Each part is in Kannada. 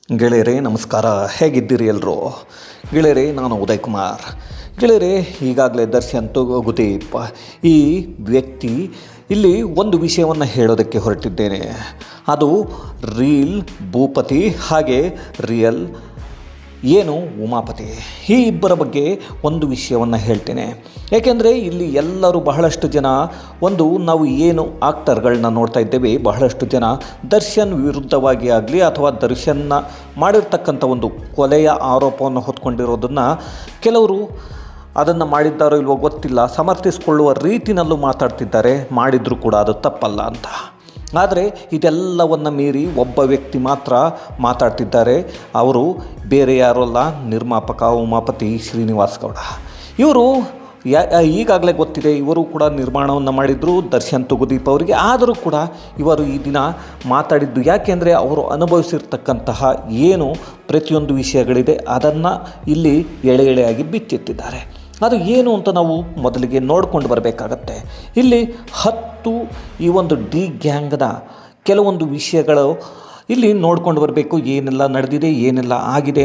ಗೆಳೆಯರೇ ನಮಸ್ಕಾರ, ಹೇಗಿದ್ದೀರಿ ಎಲ್ಲರೂ? ಗೆಳೆಯರೇ, ನಾನು ಉದಯ್ ಕುಮಾರ್. ಗೆಳೆಯರೇ, ಈಗಾಗಲೇ ದರ್ಶನ್ ತುಗುದೀಪ್ ಈ ವ್ಯಕ್ತಿ ಇಲ್ಲಿ ಒಂದು ವಿಷಯವನ್ನು ಹೇಳೋದಕ್ಕೆ ಹೊರಟಿದ್ದೇನೆ. ಅದು ರೀಲ್ ಭೂಪತಿ ಹಾಗೆ ರಿಯಲ್ ಉಮಾಪತಿ, ಈ ಇಬ್ಬರ ಬಗ್ಗೆ ಒಂದು ವಿಷಯವನ್ನು ಹೇಳ್ತೇನೆ. ಏಕೆಂದರೆ ಇಲ್ಲಿ ಎಲ್ಲರೂ ಬಹಳಷ್ಟು ಜನ ನಾವು ಏನು ಆಕ್ಟರ್ಗಳನ್ನ ನೋಡ್ತಾ ಇದ್ದೇವೆ, ಬಹಳಷ್ಟು ಜನ ದರ್ಶನ್ ವಿರುದ್ಧವಾಗಿ ಆಗಲಿ ಅಥವಾ ದರ್ಶನ್ನ ಮಾಡಿರ್ತಕ್ಕಂಥ ಒಂದು ಕೊಲೆಯ ಆರೋಪವನ್ನು ಹೊತ್ಕೊಂಡಿರೋದನ್ನು ಕೆಲವರು ಅದನ್ನು ಮಾಡಿದ್ದಾರೋ ಇಲ್ವೋ ಗೊತ್ತಿಲ್ಲ, ಸಮರ್ಥಿಸಿಕೊಳ್ಳುವ ರೀತಿಯಲ್ಲೂ ಮಾತಾಡ್ತಿದ್ದಾರೆ. ಮಾಡಿದರೂ ಕೂಡ ಅದು ತಪ್ಪಲ್ಲ ಅಂತ. ಆದರೆ ಇದೆಲ್ಲವನ್ನು ಮೀರಿ ಒಬ್ಬ ವ್ಯಕ್ತಿ ಮಾತ್ರ ಮಾತಾಡ್ತಿದ್ದಾರೆ. ಅವರು ಬೇರೆ ಯಾರೂ ಅಲ್ಲ, ನಿರ್ಮಾಪಕ ಉಮಾಪತಿ ಶ್ರೀನಿವಾಸ್ ಗೌಡ. ಇವರು ಈಗಾಗಲೇ ಗೊತ್ತಿದೆ, ಇವರು ಕೂಡ ನಿರ್ಮಾಣವನ್ನು ಮಾಡಿದರು ದರ್ಶನ್ ತುಗುದೀಪ್ ಅವರಿಗೆ. ಆದರೂ ಕೂಡ ಇವರು ಈ ದಿನ ಮಾತಾಡಿದ್ದು ಯಾಕೆಂದರೆ ಅವರು ಅನುಭವಿಸಿರ್ತಕ್ಕಂತಹ ಪ್ರತಿಯೊಂದು ವಿಷಯಗಳಿದೆ ಅದನ್ನು ಇಲ್ಲಿ ಎಳೆಯಾಗಿ ಬಿಚ್ಚಿಟ್ಟಿದ್ದಾರೆ. ಅದು ಏನು ಅಂತ ನಾವು ಮೊದಲಿಗೆ ನೋಡಿಕೊಂಡು ಬರಬೇಕಾಗತ್ತೆ. ಇಲ್ಲಿ 10 ಈ ಒಂದು ಡಿ ಗ್ಯಾಂಗ್ನ ಕೆಲವೊಂದು ವಿಷಯಗಳು ಇಲ್ಲಿ ನೋಡ್ಕೊಂಡು ಬರಬೇಕು. ಏನೆಲ್ಲ ನಡೆದಿದೆ, ಏನೆಲ್ಲ ಆಗಿದೆ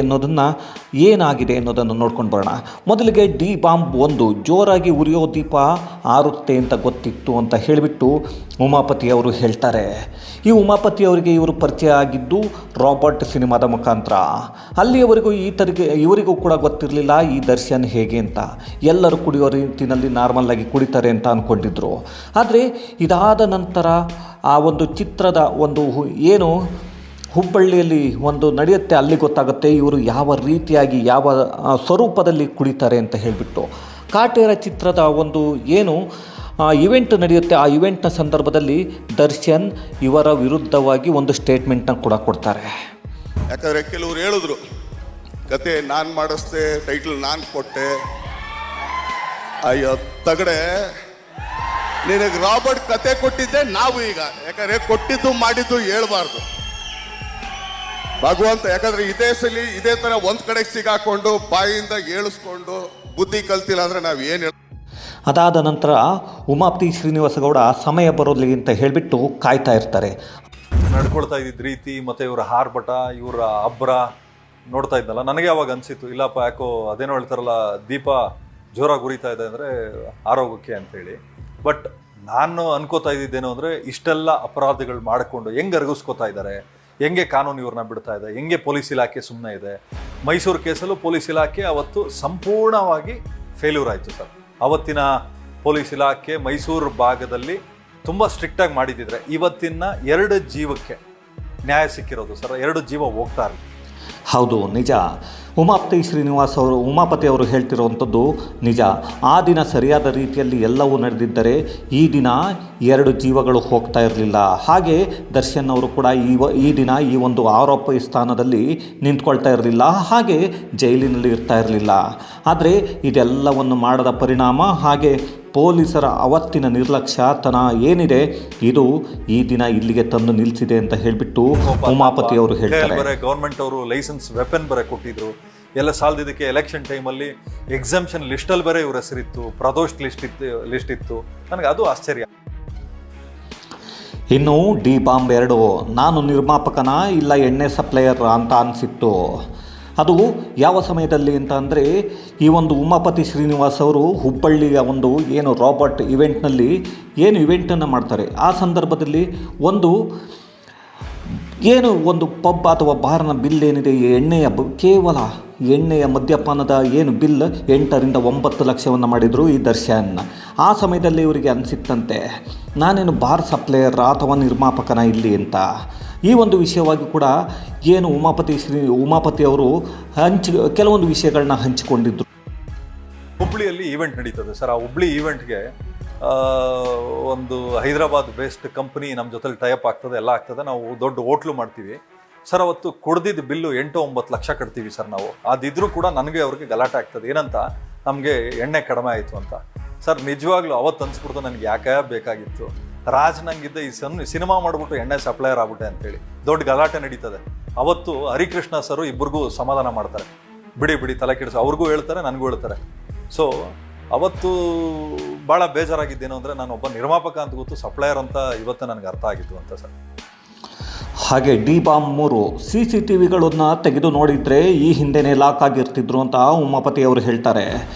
ಅನ್ನೋದನ್ನು ನೋಡ್ಕೊಂಡು ಬರೋಣ. ಮೊದಲಿಗೆ ಡಿ ಬಾಂಬ್ 1 ಜೋರಾಗಿ ಉರಿಯೋ ದೀಪ ಆರುತ್ತೆ ಅಂತ ಗೊತ್ತಿತ್ತು ಅಂತ ಹೇಳಿಬಿಟ್ಟು ಉಮಾಪತಿ ಅವರು ಹೇಳ್ತಾರೆ. ಈ ಉಮಾಪತಿ ಅವರಿಗೆ ಇವರು ಪರಿಚಯ ಆಗಿದ್ದು ರಾಬರ್ಟ್ ಸಿನಿಮಾದ ಮುಖಾಂತರ. ಅಲ್ಲಿಯವರೆಗೂ ಇವರಿಗೂ ಕೂಡ ಗೊತ್ತಿರಲಿಲ್ಲ ಈ ದರ್ಶನ್ ಹೇಗೆ ಅಂತ. ಎಲ್ಲರೂ ಕುಡಿಯೋ ರೀತಿಯಲ್ಲಿ ನಾರ್ಮಲ್ಲಾಗಿ ಕುಡಿತಾರೆ ಅಂತ ಅಂದ್ಕೊಂಡಿದ್ರು. ಆದರೆ ಇದಾದ ನಂತರ ಆ ಒಂದು ಚಿತ್ರದ ಹುಬ್ಬಳ್ಳಿಯಲ್ಲಿ ನಡೆಯುತ್ತೆ, ಅಲ್ಲಿ ಗೊತ್ತಾಗುತ್ತೆ ಇವರು ಯಾವ ರೀತಿಯಾಗಿ ಯಾವ ಸ್ವರೂಪದಲ್ಲಿ ಕುಡಿತಾರೆ ಅಂತ ಹೇಳಿಬಿಟ್ಟು. ಕಾಟೇರ ಚಿತ್ರದ ಇವೆಂಟ್ ನಡೆಯುತ್ತೆ. ಆ ಇವೆಂಟ್ನ ಸಂದರ್ಭದಲ್ಲಿ ದರ್ಶನ್ ಇವರ ವಿರುದ್ಧವಾಗಿ ಒಂದು ಸ್ಟೇಟ್ಮೆಂಟ್ನ ಕೂಡ ಕೊಡ್ತಾರೆ. ಯಾಕಂದರೆ ಕೆಲವರು ಹೇಳಿದ್ರು, ಕತೆ ನಾನು ಮಾಡಿಸ್ದೆ, ಟೈಟಲ್ ನಾನು ಕೊಟ್ಟೆ. ಅಯ್ಯೋ ತಗಡೆ, ನಿನಗೆ ರಾಬರ್ಟ್ ಕತೆ ಕೊಟ್ಟಿದ್ದೆ ನಾವು ಈಗ. ಯಾಕಂದರೆ ಕೊಟ್ಟಿದ್ದು ಮಾಡಿದ್ದು ಹೇಳ್ಬಾರ್ದು ಭಗವಂತ. ಯಾಕಂದ್ರೆ ಇದೇ ತರ ಒಂದ್ ಕಡೆ ಸಿಗಾಕೊಂಡು ಬಾಯಿಂದ ಏಳಿಸ್ಕೊಂಡು ಬುದ್ಧಿ ಕಲ್ತಿಲ್ಲ ಅಂದ್ರೆ ನಾವು ಏನು. ಅದಾದ ನಂತರ ಉಮಾಪತಿ ಶ್ರೀನಿವಾಸ ಗೌಡ ಸಮಯ ಬರೋದ್ಲಿ ಅಂತ ಹೇಳಿಬಿಟ್ಟು ಕಾಯ್ತಾ ಇರ್ತಾರೆ. ನಡ್ಕೊಳ್ತಾ ಇದ್ದಿದ್ದ ರೀತಿ ಮತ್ತು ಇವರ ಹಾರ್ಭಟ, ಇವರ ಅಬ್ಬರ ನೋಡ್ತಾ ಇದ್ದಲ್ಲ, ನನಗೆ ಅವಾಗ ಅನಿಸಿತ್ತು, ಇಲ್ಲಪ್ಪ ಯಾಕೋ ಅದೇನೋ ಹೇಳ್ತಾರಲ್ಲ, ದೀಪ ಜೋರಾಗಿ ಉರಿತಾ ಇದೆ ಅಂದರೆ ಆರೋಗ್ಯಕ್ಕೆ ಅಂತೇಳಿ. ಬಟ್ ನಾನು ಅನ್ಕೋತಾ ಇದ್ದಿದ್ದೇನು ಅಂದರೆ, ಇಷ್ಟೆಲ್ಲ ಅಪರಾಧಗಳು ಮಾಡಿಕೊಂಡು ಹೆಂಗೆ ಅರಗಿಸ್ಕೋತಾ ಇದ್ದಾರೆ, ಹೆಂಗೆ ಕಾನೂನು ಇವ್ರನ್ನ ಬಿಡ್ತಾ ಇದೆ, ಹೆಂಗೆ ಪೊಲೀಸ್ ಇಲಾಖೆ ಸುಮ್ಮನೆ ಇದೆ. ಮೈಸೂರು ಕೇಸಲ್ಲೂ ಪೊಲೀಸ್ ಇಲಾಖೆ ಅವತ್ತು ಸಂಪೂರ್ಣವಾಗಿ ಫೇಲ್ಯೂರ್ ಆಯಿತು ಸರ್. ಅವತ್ತಿನ ಪೊಲೀಸ್ ಇಲಾಖೆ ಮೈಸೂರು ಭಾಗದಲ್ಲಿ ತುಂಬ ಸ್ಟ್ರಿಕ್ಟಾಗಿ ಮಾಡಿದ್ದಿದ್ರೆ ಇವತ್ತಿನ 2 ಜೀವಕ್ಕೆ ನ್ಯಾಯ ಸಿಕ್ಕಿರೋದು ಸರ್. 2 ಜೀವ ಹೋಗ್ತಾ ಇರಲಿ. ಹೌದು, ನಿಜ. ಉಮಾಪತಿ ಅವರು ಹೇಳ್ತಿರೋವಂಥದ್ದು ನಿಜ. ಆ ದಿನ ಸರಿಯಾದ ರೀತಿಯಲ್ಲಿ ಎಲ್ಲವೂ ನಡೆದಿದ್ದರೆ ಈ ದಿನ 2 ಜೀವಗಳು ಹೋಗ್ತಾ ಇರಲಿಲ್ಲ. ಹಾಗೆ ದರ್ಶನ್ ಅವರು ಕೂಡ ಈ ದಿನ ಈ ಒಂದು ಆರೋಪಿ ಸ್ಥಾನದಲ್ಲಿ ನಿಂತ್ಕೊಳ್ತಾ ಇರಲಿಲ್ಲ, ಹಾಗೆ ಜೈಲಿನಲ್ಲಿ ಇರ್ತಾ ಇರಲಿಲ್ಲ. ಆದರೆ ಇದೆಲ್ಲವನ್ನು ಮಾಡದ ಪರಿಣಾಮ ಹಾಗೆ ಪೊಲೀಸರ ಅವತ್ತಿನ ನಿರ್ಲಕ್ಷ್ಯತನ ಏನಿದೆ, ಇದು ಈ ದಿನ ಇಲ್ಲಿಗೆ ತಂದು ನಿಲ್ಲಿಸಿದೆ ಅಂತ ಹೇಳಿಬಿಟ್ಟು ಉಮಾಪತಿ ಅವರು ಹೇಳ್ತಾರೆ. ಗೌರ್ಮೆಂಟ್ ಅವರು ಲೈಸೆನ್ಸ್ ವೆಪನ್ ಬರೆ ಕೊಟ್ಟಿದ್ರು, ಎಲ್ಲ ಸಾಲದಿದ್ದಕ್ಕೆ ಎಲೆಕ್ಷನ್ ಟೈಮಲ್ಲಿ ಎಕ್ಸಾಮ್ಷನ್ ಲಿಸ್ಟಲ್ಲಿ ಬೇರೆ ಇವ್ರ ಹೆಸರಿತ್ತು, ಪ್ರದೋಷ್ ಲಿಸ್ಟ್ ಇತ್ತು. ನನಗೆ ಅದು ಆಶ್ಚರ್ಯ. ಇನ್ನು ಡಿ ಬಾಂಬ್ 2 ನಾನು ನಿರ್ಮಾಪಕನ ಇಲ್ಲ ಎಣ್ಣೆ ಸಪ್ಲೈಯರ್ ಅಂತ ಅನಿಸಿತ್ತು. ಅದು ಯಾವ ಸಮಯದಲ್ಲಿ ಅಂತ ಅಂದರೆ, ಈ ಉಮಾಪತಿ ಶ್ರೀನಿವಾಸ್ ಅವರು ಹುಬ್ಬಳ್ಳಿಯ ರಾಬರ್ಟ್ ಇವೆಂಟ್ನಲ್ಲಿ ಇವೆಂಟನ್ನು ಮಾಡ್ತಾರೆ. ಆ ಸಂದರ್ಭದಲ್ಲಿ ಒಂದು ಪಬ್ ಅಥವಾ ಬಾರ್ನ ಬಿಲ್ ಏನಿದೆ, ಕೇವಲ ಎಣ್ಣೆಯ ಮದ್ಯಪಾನದ ಬಿಲ್ 8 ರಿಂದ 9 ಲಕ್ಷವನ್ನು ಮಾಡಿದರು ಈ ದರ್ಶನ್. ಆ ಸಮಯದಲ್ಲಿ ಇವರಿಗೆ ಅನಿಸಿತ್ತಂತೆ, ನಾನೇನು ಬಾರ್ ಸಪ್ಲೈಯರ್ ಅಥವಾ ನಿರ್ಮಾಪಕನ ಇಲ್ಲಿ ಅಂತ. ಈ ವಿಷಯವಾಗಿ ಕೂಡ ಉಮಾಪತಿ ಅವರು ಕೆಲವೊಂದು ವಿಷಯಗಳನ್ನ ಹಂಚಿಕೊಂಡಿದ್ರು. ಹುಬ್ಳಿಯಲ್ಲಿ ಈವೆಂಟ್ ನಡೀತದೆ ಸರ್. ಆ ಹುಬ್ಳಿ ಈವೆಂಟ್ಗೆ ಒಂದು ಹೈದರಾಬಾದ್ ಬೇಸ್ಡ್ ಕಂಪ್ನಿ ನಮ್ಮ ಜೊತೆಲಿ ಟೈಅಪ್ ಆಗ್ತದೆ, ಎಲ್ಲ ಆಗ್ತದೆ. ನಾವು ದೊಡ್ಡ ಹೋಟ್ಲು ಮಾಡ್ತೀವಿ ಸರ್. ಅವತ್ತು ಕುಡ್ದಿದ್ದ ಬಿಲ್ಲು 8-9 ಲಕ್ಷ ಕಟ್ತೀವಿ ಸರ್ ನಾವು. ಅದಿದ್ರೂ ಕೂಡ ನನಗೆ ಅವ್ರಿಗೆ ಗಲಾಟೆ ಆಗ್ತದೆ, ಏನಂತ, ನಮಗೆ ಎಣ್ಣೆ ಕಡಿಮೆ ಆಯಿತು ಅಂತ. ಸರ್ ನಿಜವಾಗ್ಲೂ ಅವತ್ತು ಅನ್ಸ್ಬಿಡ್ತು, ನನಗೆ ಯಾಕೆ ಬೇಕಾಗಿತ್ತು, ರಾಜ್ ನಂಗಿದ್ದ ಈ ಸಿನಿಮಾ ಮಾಡಿಬಿಟ್ಟು ಎಣ್ಣೆ ಸಪ್ಲೈಯರ್ ಆಗ್ಬಿಟ್ಟೆ ಅಂತೇಳಿ ದೊಡ್ಡ ಗಲಾಟೆ ನಡೀತದೆ. ಅವತ್ತು ಹರಿಕೃಷ್ಣ ಸರು ಇಬ್ಬರಿಗೂ ಸಮಾಧಾನ ಮಾಡ್ತಾರೆ, ಬಿಡಿ ತಲೆ ಕೆಡಿಸು, ಅವ್ರಿಗೂ ಹೇಳ್ತಾರೆ, ನನಗೂ ಹೇಳ್ತಾರೆ. ಸೊ ಅವತ್ತು ಭಾಳ ಬೇಜಾರಾಗಿದ್ದೇನು ಅಂದರೆ, ನಾನು ಒಬ್ಬ ನಿರ್ಮಾಪಕ ಅಂತ ಗೊತ್ತು, ಸಪ್ಲೈಯರ್ ಅಂತ ಇವತ್ತು ನನಗೆ ಅರ್ಥ ಆಗಿತ್ತು ಅಂತ ಸರ್. ಹಾಗೆ DBOM-3 CCTVಗಳನ್ನು ತೆಗೆದು ನೋಡಿದರೆ ಈ ಹಿಂದೆನೇ ಲಾಕ್ ಆಗಿರ್ತಿದ್ರು ಅಂತ ಉಮಾಪತಿ ಅವರು ಹೇಳ್ತಾರೆ.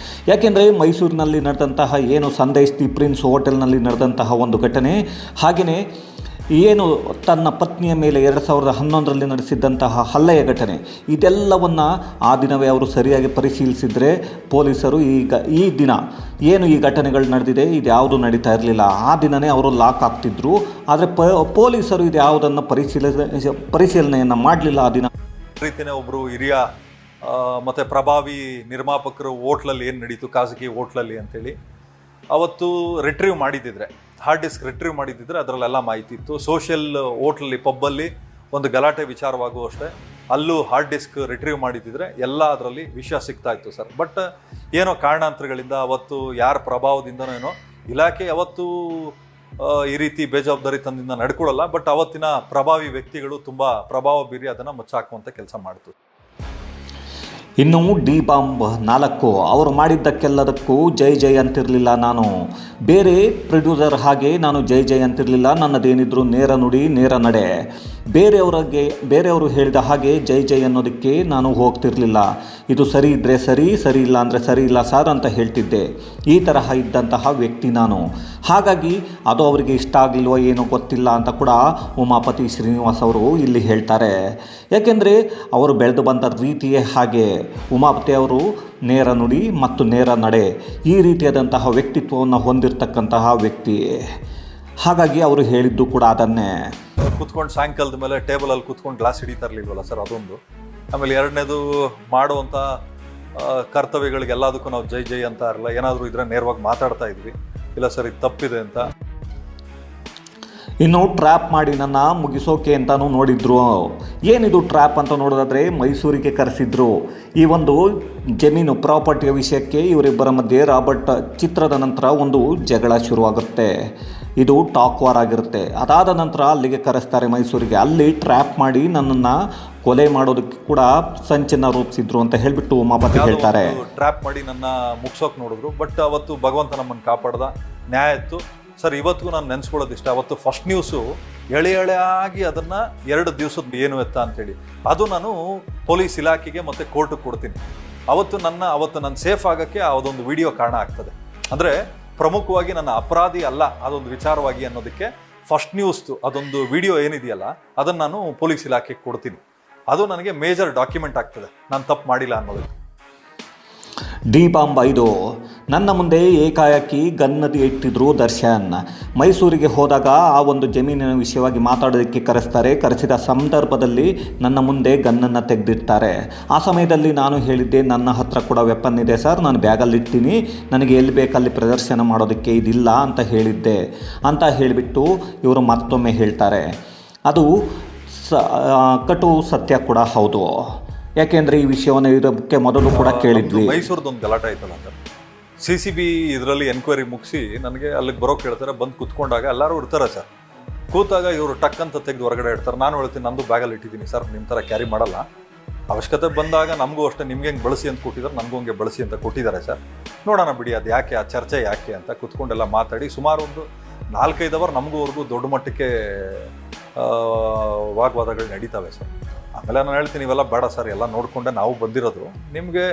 ಯಾಕೆಂದರೆ ಮೈಸೂರಿನಲ್ಲಿ ನಡೆದಂತಹ ಏನು ಸಂದೇಶ್ ದಿ ಪ್ರಿನ್ಸ್ ಹೋಟೆಲ್ನಲ್ಲಿ ನಡೆದಂತಹ ಒಂದು ಘಟನೆ, ಹಾಗೆಯೇ ಏನು ತನ್ನ ಪತ್ನಿಯ ಮೇಲೆ 2011ರಲ್ಲಿ ನಡೆಸಿದ್ದಂತಹ ಹಲ್ಲೆಯ ಘಟನೆ, ಇದೆಲ್ಲವನ್ನು ಆ ದಿನವೇ ಅವರು ಸರಿಯಾಗಿ ಪರಿಶೀಲಿಸಿದರೆ ಪೊಲೀಸರು ಈ ದಿನ ಏನು ಈ ಘಟನೆಗಳು ನಡೆದಿದೆ ಇದು ಯಾವುದು ನಡೀತಾ ಇರಲಿಲ್ಲ. ಆ ದಿನವೇ ಅವರು ಲಾಕ್ ಆಗ್ತಿದ್ರು. ಆದರೆ ಪೊಲೀಸರು ಇದು ಯಾವುದನ್ನು ಪರಿಶೀಲನೆಯನ್ನು ಮಾಡಲಿಲ್ಲ ಆ ದಿನ. ರೀತಿಯೇ ಒಬ್ಬರು ಹಿರಿಯ ಮತ್ತು ಪ್ರಭಾವಿ ನಿರ್ಮಾಪಕರು ಹೋಟ್ಲಲ್ಲಿ ಏನು ನಡೀತು, ಖಾಸಗಿ ಹೋಟ್ಲಲ್ಲಿ ಅಂತೇಳಿ ಅವತ್ತು ರಿಟ್ರೀವ್ ಮಾಡಿದ್ದಿದ್ರೆ, ಹಾರ್ಡ್ ಡಿಸ್ಕ್ ರಿಟ್ರೀವ್ ಮಾಡಿದ್ದಿದ್ರೆ ಅದರಲ್ಲೆಲ್ಲ ಮಾಹಿತಿ ಇತ್ತು. ಸೋಷಿಯಲ್ ಹೋಟ್ಲಲ್ಲಿ ಪಬ್ಬಲ್ಲಿ ಒಂದು ಗಲಾಟೆ ವಿಚಾರವಾಗುವಷ್ಟೇ ಅಲ್ಲೂ ಹಾರ್ಡ್ ಡಿಸ್ಕ್ ರಿಟ್ರೀವ್ ಮಾಡಿದ್ದಿದ್ರೆ ಎಲ್ಲ ಅದರಲ್ಲಿ ವಿಷಯ ಸಿಗ್ತಾ ಇತ್ತು ಸರ್. ಬಟ್ ಏನೋ ಕಾರಣಾಂತರಗಳಿಂದ ಅವತ್ತು ಯಾರ ಪ್ರಭಾವದಿಂದನೋ ಏನೋ ಇಲಾಖೆ ಅವತ್ತು ಈ ರೀತಿ ಬೇಜವಾಬ್ದಾರಿತನದಿಂದ ನಡ್ಕೊಳ್ಳಲ್ಲ. ಬಟ್ ಅವತ್ತಿನ ಪ್ರಭಾವಿ ವ್ಯಕ್ತಿಗಳು ತುಂಬ ಪ್ರಭಾವ ಬೀರಿ ಅದನ್ನು ಮುಚ್ಚಾಕುವಂಥ ಕೆಲಸ ಮಾಡಿತು. ಇನ್ನು DBOM-4 ಅವರು ಮಾಡಿದ್ದಕ್ಕೆಲ್ಲದಕ್ಕೂ ಜೈ ಜೈ ಅಂತಿರಲಿಲ್ಲ. ನಾನು ಬೇರೆ ಪ್ರೊಡ್ಯೂಸರ್ ಹಾಗೆ ನಾನು ಜೈ ಜೈ ಅಂತಿರಲಿಲ್ಲ. ನನ್ನದೇನಿದ್ರು ನೇರ ನುಡಿ ನೇರ ನಡೆ. ಬೇರೆಯವರು ಹೇಳಿದ ಹಾಗೆ ಜೈ ಜೈ ಅನ್ನೋದಕ್ಕೆ ನಾನು ಹೋಗ್ತಿರಲಿಲ್ಲ. ಇದು ಸರಿ ಇದ್ದರೆ ಸರಿ, ಸರಿ ಇಲ್ಲ ಅಂದರೆ ಸರಿ ಇಲ್ಲ ಸರ್ ಅಂತ ಹೇಳ್ತಿದ್ದೆ. ಈ ತರಹ ಇದ್ದಂತಹ ವ್ಯಕ್ತಿ ನಾನು. ಹಾಗಾಗಿ ಅದು ಅವರಿಗೆ ಇಷ್ಟ ಆಗಲಿಲ್ವೋ ಏನೋ ಗೊತ್ತಿಲ್ಲ ಅಂತ ಕೂಡ ಉಮಾಪತಿ ಶ್ರೀನಿವಾಸ್ ಅವರು ಇಲ್ಲಿ ಹೇಳ್ತಾರೆ. ಯಾಕೆಂದರೆ ಅವರು ಬೆಳೆದು ಬಂದ ರೀತಿಯೇ ಹಾಗೆ. ಉಮಾಪತಿ ಅವರು ನೇರ ನುಡಿ ಮತ್ತು ನೇರ ನಡೆ ಈ ರೀತಿಯಾದಂತಹ ವ್ಯಕ್ತಿತ್ವವನ್ನು ಹೊಂದಿರತಕ್ಕಂತಹ ವ್ಯಕ್ತಿ. ಹಾಗಾಗಿ ಅವರು ಹೇಳಿದ್ದು ಕೂಡ ಅದನ್ನೇ. ಕೂತ್ಕೊಂಡು ಸಾಯಂಕಾಲದ ಮೇಲೆ ಟೇಬಲಲ್ಲಿ ಕೂತ್ಕೊಂಡು ಗ್ಲಾಸ್ ಹಿಡಿತಾ ಇರಲಿಲ್ವಲ್ಲ ಸರ್, ಅದೊಂದು. ಆಮೇಲೆ ಎರಡನೇದು ಮಾಡುವಂಥ ಕರ್ತವ್ಯಗಳಿಗೆ ಎಲ್ಲದಕ್ಕೂ ನಾವು ಜೈ ಜೈ ಅಂತ ಇರಲ್ಲ. ಏನಾದರೂ ಇದ್ರೆ ನೇರವಾಗಿ ಮಾತಾಡ್ತಾ ಇದ್ವಿ, ಇಲ್ಲ ಸರ್ ಇದು ತಪ್ಪಿದೆ ಅಂತ. ಇನ್ನು ಟ್ರ್ಯಾಪ್ ಮಾಡಿ ನನ್ನ ಮುಗಿಸೋಕೆ ಅಂತಲೂ ನೋಡಿದ್ರು. ಏನಿದು ಟ್ರ್ಯಾಪ್ ಅಂತ ನೋಡೋದಾದರೆ ಮೈಸೂರಿಗೆ ಕರೆಸಿದ್ರು. ಈ ಒಂದು ಜಮೀನು ಪ್ರಾಪರ್ಟಿಯ ವಿಷಯಕ್ಕೆ ಇವರಿಬ್ಬರ ಮಧ್ಯೆ ರಾಬರ್ಟ್ ಚಿತ್ರದ ನಂತರ ಒಂದು ಜಗಳ ಶುರುವಾಗುತ್ತೆ. ಇದು ಟಾಕ್ ವಾರ್ ಆಗಿರುತ್ತೆ. ಅದಾದ ನಂತರ ಅಲ್ಲಿಗೆ ಕರೆಸ್ತಾರೆ ಮೈಸೂರಿಗೆ. ಅಲ್ಲಿ ಟ್ರ್ಯಾಪ್ ಮಾಡಿ ನನ್ನನ್ನು ಕೊಲೆ ಮಾಡೋದಕ್ಕೆ ಕೂಡ ಸಂಚನ್ನು ರೂಪಿಸಿದ್ರು ಅಂತ ಹೇಳಿಬಿಟ್ಟು ಉಮಾಪತಿ ಹೇಳ್ತಾರೆ. ಟ್ರ್ಯಾಪ್ ಮಾಡಿ ನನ್ನ ಮುಗಿಸೋಕೆ ನೋಡಿದ್ರು. ಬಟ್ ಅವತ್ತು ಭಗವಂತ ನಮ್ಮನ್ನು ಕಾಪಾಡ್ದ, ನ್ಯಾಯ ಇತ್ತು ಸರ್. ಇವತ್ತಿಗೂ ನಾನು ನೆನೆಸ್ಕೊಳ್ಳೋದು ಇಷ್ಟ. ಅವತ್ತು ಫಸ್ಟ್ ನ್ಯೂಸು ಎಳೆಯಾಗಿ ಅದನ್ನು 2 ದಿವಸದ ಏನು ಎತ್ತ ಅಂತೇಳಿ ಅದು ನಾನು ಪೊಲೀಸ್ ಇಲಾಖೆಗೆ ಮತ್ತು ಕೋರ್ಟಿಗೆ ಕೊಡ್ತೀನಿ. ಅವತ್ತು ನನ್ನ ಸೇಫ್ ಆಗೋಕ್ಕೆ ಅದೊಂದು ವಿಡಿಯೋ ಕಾರಣ ಆಗ್ತದೆ. ಅಂದರೆ ಪ್ರಮುಖವಾಗಿ ನನ್ನ ಅಪರಾಧಿ ಅಲ್ಲ ಅದೊಂದು ವಿಚಾರವಾಗಿ ಅನ್ನೋದಕ್ಕೆ ಫಸ್ಟ್ ನ್ಯೂಸ್ದು ಅದೊಂದು ವಿಡಿಯೋ ಏನಿದೆಯಲ್ಲ ಅದನ್ನು ನಾನು ಪೊಲೀಸ್ ಇಲಾಖೆಗೆ ಕೊಡ್ತೀನಿ. ಅದು ನನಗೆ ಮೇಜರ್ ಡಾಕ್ಯುಮೆಂಟ್ ಆಗ್ತದೆ ನಾನು ತಪ್ಪು ಮಾಡಿಲ್ಲ ಅನ್ನೋದು. DBOM-5 ನನ್ನ ಮುಂದೆ ಏಕಾಏಕಿ ಗನ್ನದಿ ಇಟ್ಟಿದ್ರು ದರ್ಶನ್. ಮೈಸೂರಿಗೆ ಹೋದಾಗ ಆ ಒಂದು ಜಮೀನಿನ ವಿಷಯವಾಗಿ ಮಾತಾಡೋದಕ್ಕೆ ಕರೆಸ್ತಾರೆ. ಕರೆಸಿದ ಸಂದರ್ಭದಲ್ಲಿ ನನ್ನ ಮುಂದೆ ಗನ್ನನ್ನು ತೆಗೆದಿರ್ತಾರೆ. ಆ ಸಮಯದಲ್ಲಿ ನಾನು ಹೇಳಿದ್ದೆ ನನ್ನ ಹತ್ರ ಕೂಡ ವೆಪನ್ ಇದೆ ಸರ್, ನಾನು ಬ್ಯಾಗಲ್ಲಿರ್ತೀನಿ, ನನಗೆ ಎಲ್ಲಿ ಬೇಕಲ್ಲಿ ಪ್ರದರ್ಶನ ಮಾಡೋದಕ್ಕೆ ಇದಿಲ್ಲ ಅಂತ ಹೇಳಿದ್ದೆ ಅಂತ ಹೇಳಿಬಿಟ್ಟು ಇವರು ಮತ್ತೊಮ್ಮೆ ಹೇಳ್ತಾರೆ. ಅದು ಕಟು ಸತ್ಯ ಕೂಡ ಹೌದು. ಯಾಕೆಂದರೆ ಈ ವಿಷಯವನ್ನು ಇದಕ್ಕೆ ಮೊದಲು ಕೂಡ ಕೇಳಿದ್ವಿ. ಮೈಸೂರದೊಂದು ಗಲಾಟೆ ಆಯ್ತಲ್ಲ ಸರ್, CCB ಇದರಲ್ಲಿ ಎನ್ಕ್ವೈರಿ ಮುಗಿಸಿ ನನಗೆ ಅಲ್ಲಿಗೆ ಬರೋಕೆ ಹೇಳ್ತಾರೆ. ಬಂದು ಕೂತ್ಕೊಂಡಾಗ ಎಲ್ಲರೂ ಇರ್ತಾರೆ ಸರ್. ಕೂತಾಗ ಇವರು ಟಕ್ ಅಂತ ತೆಗೆದು ಹೊರಗಡೆ ಇಡ್ತಾರೆ. ನಾನು ಹೇಳ್ತೀನಿ ನಂದು ಬ್ಯಾಗಲ್ಲಿ ಇಟ್ಟಿದ್ದೀನಿ ಸರ್, ನಿಮ್ಮ ಥರ ಕ್ಯಾರಿ ಮಾಡಲ್ಲ, ಅವಶ್ಯಕತೆ ಬಂದಾಗ ನಮಗೂ ಅಷ್ಟೇ ನಿಮ್ಗೆ ಹೆಂಗೆ ಬಳಸಿ ಅಂತ ಕೊಟ್ಟಿದ್ದಾರೆ, ನನಗೂ ಹಂಗೆ ಬಳಸಿ ಅಂತ ಕೊಟ್ಟಿದ್ದಾರೆ ಸರ್, ನೋಡೋಣ ಬಿಡಿ ಅದು ಯಾಕೆ, ಆ ಚರ್ಚೆ ಯಾಕೆ ಅಂತ ಕೂತ್ಕೊಂಡೆಲ್ಲ ಮಾತಾಡಿ ಸುಮಾರು ಒಂದು 4-5 ಅವರ್ ನಮಗೂವರೆಗೂ ದೊಡ್ಡ ಮಟ್ಟಕ್ಕೆ ವಾಗ್ವಾದಗಳು ನಡೀತವೆ ಸರ್. ಆಮೇಲೆ ನಾನು ಹೇಳ್ತೀನಿ ಇವೆಲ್ಲ ಬೇಡ ಸರ್, ಎಲ್ಲ ನೋಡಿಕೊಂಡೆ ನಾವು ಬಂದಿರೋದು. ನಿಮಗೆ